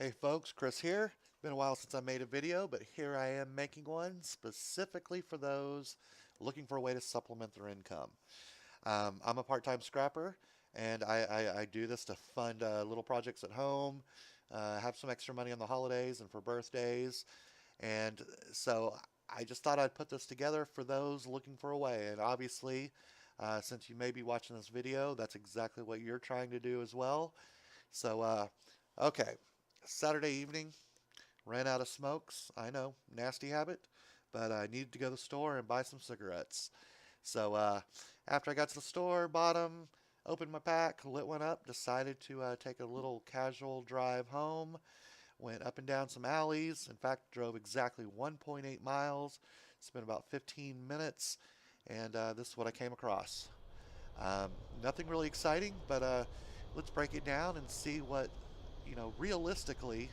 Hey folks, Chris here. Been a while since I made a video, but here I am making one specifically for those looking for a way to supplement their income. I'm a part-time scrapper, and I do this to fund little projects at home, have some extra money on the holidays and for birthdays, and so I just thought I'd put this together for those looking for a way. And obviously, since you may be watching this video, that's exactly what you're trying to do as well. So, okay. Saturday evening, ran out of smokes. I know, nasty habit, but I needed to go to the store and buy some cigarettes. So after I got to the store, bought them, opened my pack, lit one up, decided to take a little casual drive home. Went up and down some alleys. In fact, drove exactly 1.8 miles. Spent about 15 minutes, and this is what I came across. Nothing really exciting, but let's break it down and see what realistically,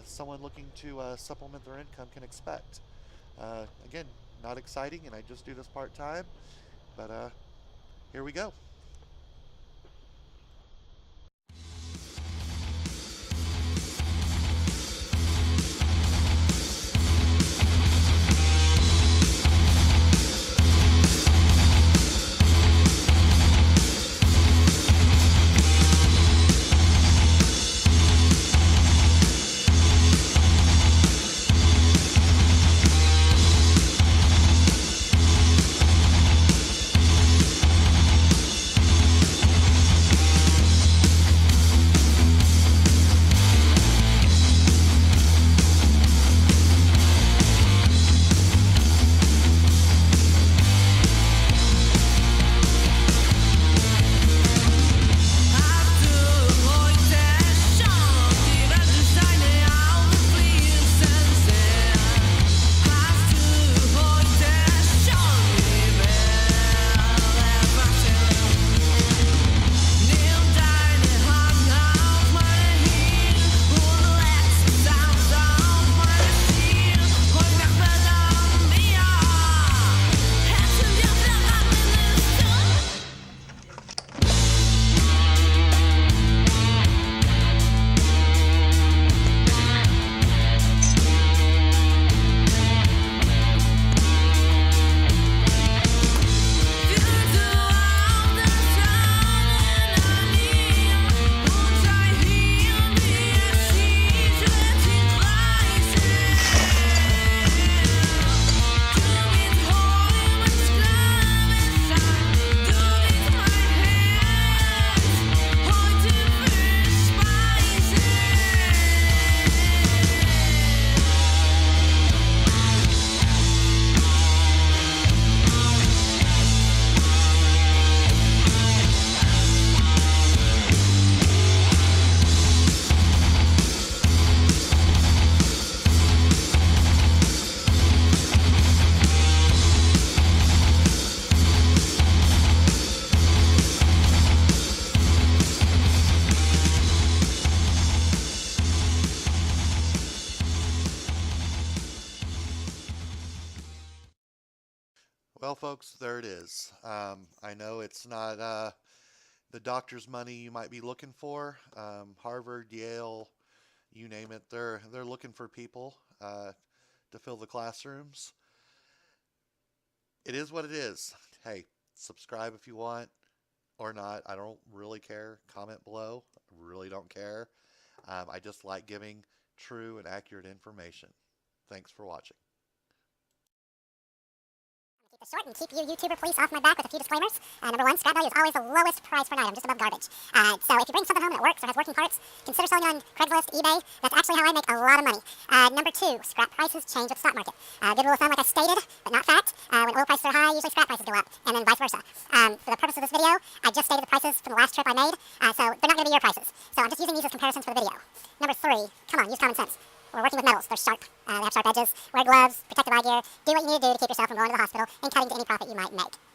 someone looking to supplement their income can expect. Again, not exciting, and I just do this part-time, but here we go. Well, folks, there it is. I know it's not the doctor's money you might be looking for. Harvard, Yale, you name it, they're looking for people to fill the classrooms. It is what it is. Hey, subscribe if you want or not. I don't really care. Comment below. I really don't care. I just like giving true and accurate information. Thanks for watching. Keep this short and keep you YouTuber police off my back with a few disclaimers. Number one, scrap value is always the lowest price for an item, just above garbage. So if you bring something home that works or has working parts, consider selling it on Craigslist, eBay. That's actually how I make a lot of money. Number two, scrap prices change with the stock market. Good rule of thumb, like I stated, but not fact. When oil prices are high, usually scrap prices go up, and then vice versa. For the purpose of this video, I just stated the prices from the last trip I made, so they're not going to be your prices. So I'm just using these as comparisons for the video. Number three, come on, use common sense. We're working with metals. They're sharp. They have sharp edges. Wear gloves, protective eye gear. Do what you need to do to keep yourself from going to the hospital and cutting to any profit you might make.